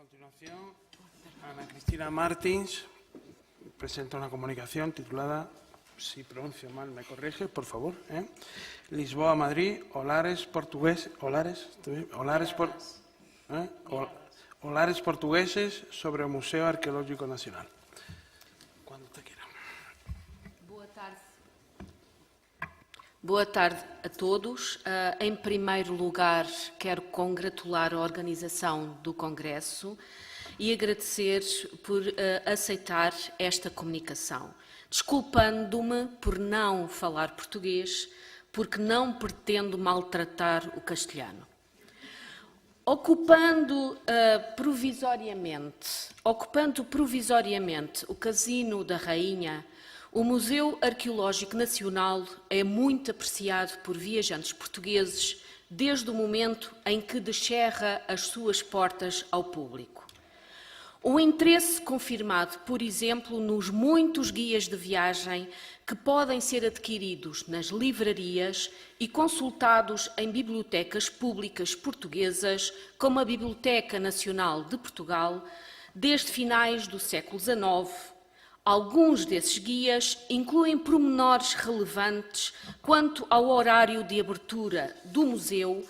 continuación, Ana Cristina Martins presenta una comunicación titulada, si pronuncio mal me corrige, por favor, Lisboa, Madrid, Olares portugueses sobre o Museo Arqueológico Nacional. Cuando te quiera. Boa tarde. Boa tarde a todos. Em primeiro lugar, quero congratular a organização do Congresso e agradecer por aceitar esta comunicação, desculpando-me por não falar português, porque não pretendo maltratar o castelhano. Ocupando provisoriamente o Casino da Rainha, o Museu Arqueológico Nacional é muito apreciado por viajantes portugueses desde o momento em que descerra as suas portas ao público. O interesse confirmado, por exemplo, nos muitos guias de viagem que podem ser adquiridos nas livrarias e consultados em bibliotecas públicas portuguesas, como a Biblioteca Nacional de Portugal, desde finais do século XIX. Alguns desses guias incluem pormenores relevantes quanto ao horário de abertura do museu,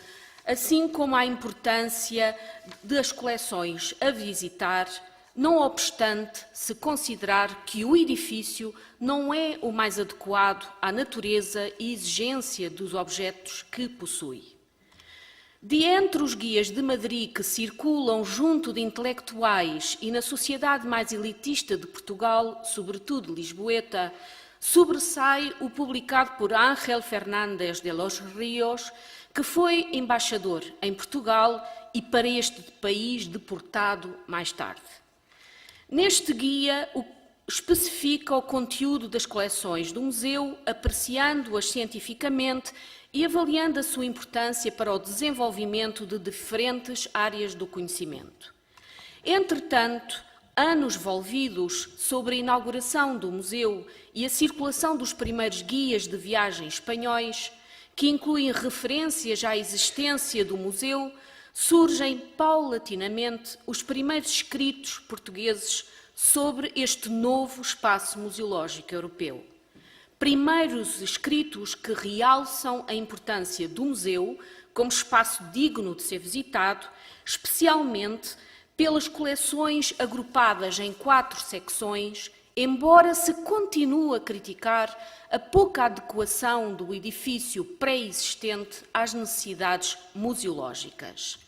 assim como à importância das coleções a visitar, não obstante se considerar que o edifício não é o mais adequado à natureza e exigência dos objetos que possui. De entre os guias de Madrid que circulam junto de intelectuais e na sociedade mais elitista de Portugal, sobretudo lisboeta, sobressai o publicado por Ángel Fernández de los Ríos, que foi embaixador em Portugal e para este país deportado mais tarde. Neste guia, especifica o conteúdo das coleções do museu, apreciando-as cientificamente e avaliando a sua importância para o desenvolvimento de diferentes áreas do conhecimento. Entretanto, anos volvidos sobre a inauguração do museu e a circulação dos primeiros guias de viagem espanhóis, que incluem referências à existência do museu, surgem paulatinamente os primeiros escritos portugueses sobre este novo espaço museológico europeu. Primeiros escritos que realçam a importância do museu como espaço digno de ser visitado, especialmente pelas coleções agrupadas em 4 secções, embora se continue a criticar a pouca adequação do edifício pré-existente às necessidades museológicas.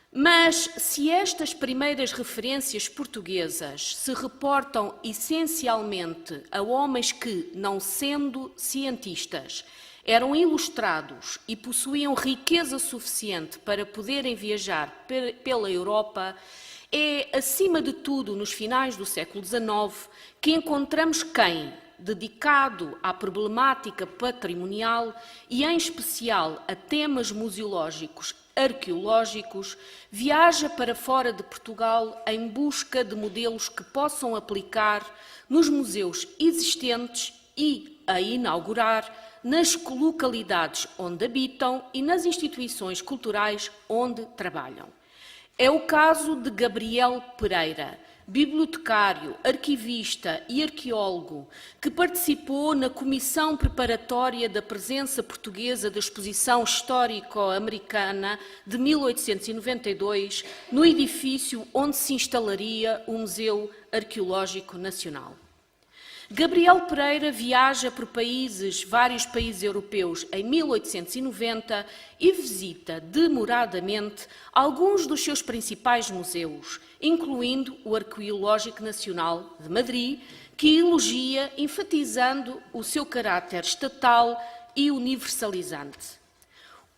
Mas, se estas primeiras referências portuguesas se reportam essencialmente a homens que, não sendo cientistas, eram ilustrados e possuíam riqueza suficiente para poderem viajar pela Europa, é, acima de tudo, nos finais do século XIX, que encontramos quem, dedicado à problemática patrimonial e, em especial, a temas museológicos arqueológicos, viaja para fora de Portugal em busca de modelos que possam aplicar nos museus existentes e a inaugurar nas localidades onde habitam e nas instituições culturais onde trabalham. É o caso de Gabriel Pereira, bibliotecário, arquivista e arqueólogo, que participou na comissão preparatória da presença portuguesa da Exposição Histórico-Americana de 1892, no edifício onde se instalaria o Museu Arqueológico Nacional. Gabriel Pereira viaja por vários países europeus em 1890 e visita demoradamente alguns dos seus principais museus, incluindo o Arqueológico Nacional de Madrid, que elogia, enfatizando o seu caráter estatal e universalizante.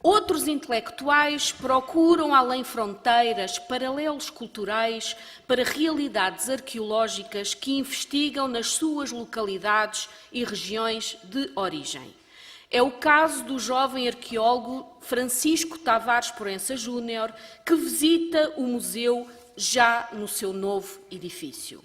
Outros intelectuais procuram, além fronteiras, paralelos culturais para realidades arqueológicas que investigam nas suas localidades e regiões de origem. É o caso do jovem arqueólogo Francisco Tavares Proença Júnior, que visita o museu já no seu novo edifício.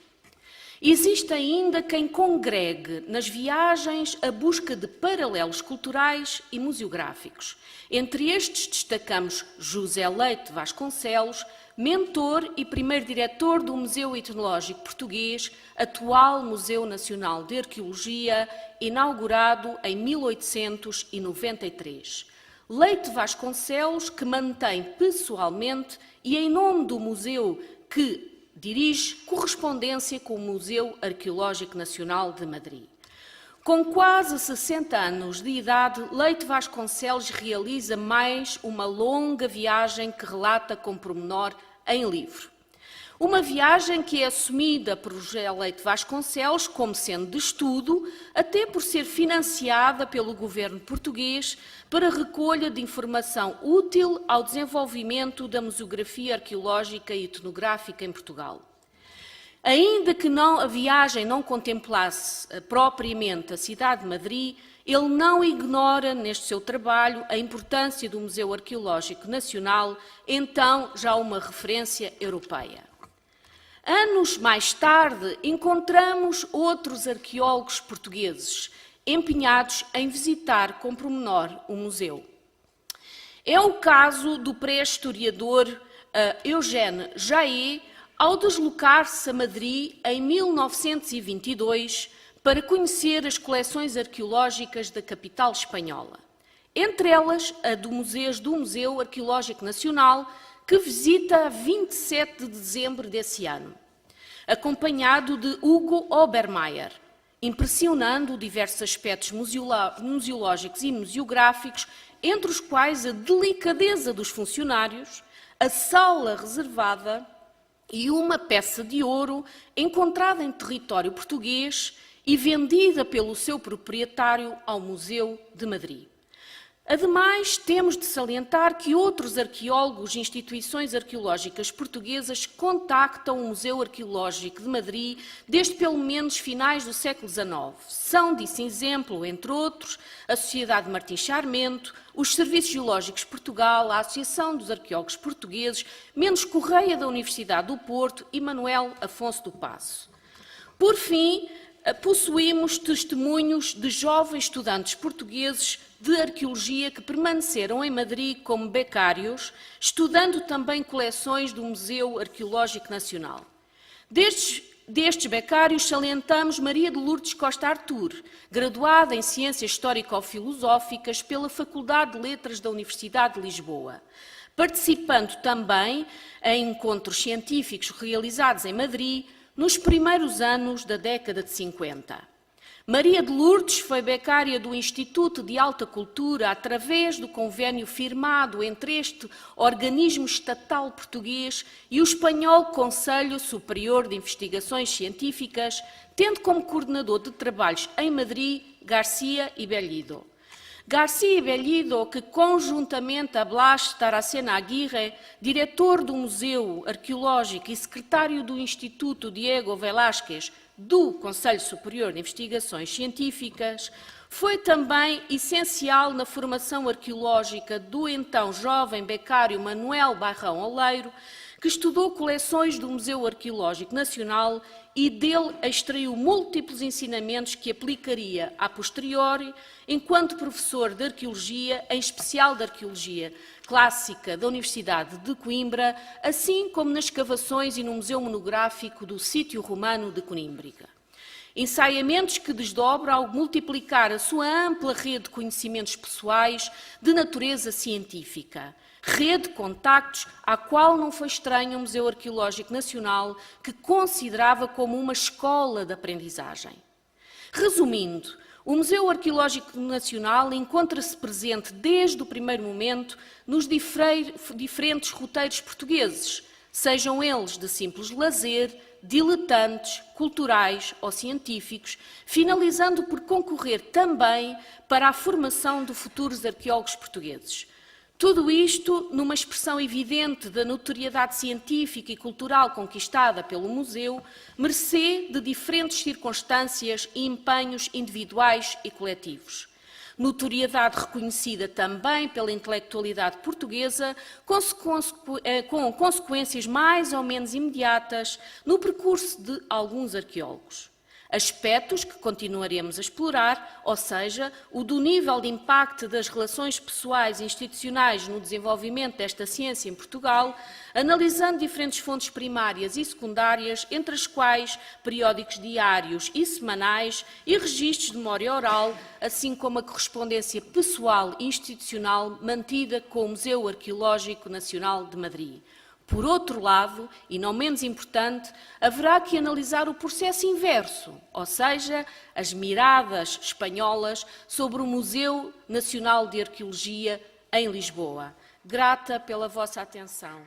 Existe ainda quem congregue nas viagens a busca de paralelos culturais e museográficos. Entre estes destacamos José Leite Vasconcelos, mentor e primeiro diretor do Museu Etnológico Português, atual Museu Nacional de Arqueologia, inaugurado em 1893. Leite Vasconcelos, que mantém pessoalmente e em nome do museu que dirige correspondência com o Museu Arqueológico Nacional de Madrid. Com quase 60 anos de idade, Leite Vasconcelos realiza mais uma longa viagem que relata com pormenor em livro. Uma viagem que é assumida por José Leite Vasconcelos como sendo de estudo, até por ser financiada pelo governo português para recolha de informação útil ao desenvolvimento da museografia arqueológica e etnográfica em Portugal. Ainda que a viagem não contemplasse propriamente a cidade de Madrid, ele não ignora neste seu trabalho a importância do Museu Arqueológico Nacional, então já uma referência europeia. Anos mais tarde, encontramos outros arqueólogos portugueses empenhados em visitar com pormenor o museu. É o caso do pré-historiador Eugène Jaé, ao deslocar-se a Madrid em 1922 para conhecer as coleções arqueológicas da capital espanhola, entre elas a do Museu Arqueológico Nacional, que visita a 27 de dezembro desse ano, acompanhado de Hugo Obermeier, impressionando diversos aspectos museológicos e museográficos, entre os quais a delicadeza dos funcionários, a sala reservada e uma peça de ouro encontrada em território português e vendida pelo seu proprietário ao Museu de Madrid. Ademais, temos de salientar que outros arqueólogos e instituições arqueológicas portuguesas contactam o Museu Arqueológico de Madrid desde pelo menos finais do século XIX. São, disso exemplo, entre outros, a Sociedade Martins Sarmento, os Serviços Geológicos de Portugal, a Associação dos Arqueólogos Portugueses, Mendes Correia da Universidade do Porto e Manuel Afonso do Paço. Por fim, possuímos testemunhos de jovens estudantes portugueses de arqueologia que permaneceram em Madrid como becários, estudando também coleções do Museu Arqueológico Nacional. Destes becários salientamos Maria de Lourdes Costa Artur, graduada em Ciências Histórico-Filosóficas pela Faculdade de Letras da Universidade de Lisboa, participando também em encontros científicos realizados em Madrid nos primeiros anos da década de 50. Maria de Lourdes foi becária do Instituto de Alta Cultura através do convênio firmado entre este organismo estatal português e o espanhol Conselho Superior de Investigações Científicas, tendo como coordenador de trabalhos em Madrid García y Bellido. García y Bellido, que conjuntamente a Blas Taracena Aguirre, diretor do Museu Arqueológico e secretário do Instituto Diego Velázquez, do Conselho Superior de Investigações Científicas, foi também essencial na formação arqueológica do então jovem becário Manuel Barrão Oleiro, que estudou coleções do Museu Arqueológico Nacional e dele extraiu múltiplos ensinamentos que aplicaria a posteriori enquanto professor de Arqueologia, em especial de Arqueologia Clássica da Universidade de Coimbra, assim como nas escavações e no Museu Monográfico do Sítio Romano de Conímbriga. Ensaiamentos que desdobram ao multiplicar a sua ampla rede de conhecimentos pessoais de natureza científica, rede de contactos à qual não foi estranho o Museu Arqueológico Nacional, que considerava como uma escola de aprendizagem. Resumindo, o Museu Arqueológico Nacional encontra-se presente desde o primeiro momento nos diferentes roteiros portugueses, sejam eles de simples lazer, diletantes, culturais ou científicos, finalizando por concorrer também para a formação de futuros arqueólogos portugueses. Tudo isto numa expressão evidente da notoriedade científica e cultural conquistada pelo museu, mercê de diferentes circunstâncias e empenhos individuais e coletivos. Notoriedade reconhecida também pela intelectualidade portuguesa, com consequências mais ou menos imediatas no percurso de alguns arqueólogos. Aspectos que continuaremos a explorar, ou seja, o do nível de impacto das relações pessoais e institucionais no desenvolvimento desta ciência em Portugal, analisando diferentes fontes primárias e secundárias, entre as quais periódicos diários e semanais e registros de memória oral, assim como a correspondência pessoal e institucional mantida com o Museu Arqueológico Nacional de Madrid. Por outro lado, e não menos importante, haverá que analisar o processo inverso, ou seja, as miradas espanholas sobre o Museu Nacional de Arqueologia em Lisboa. Grata pela vossa atenção.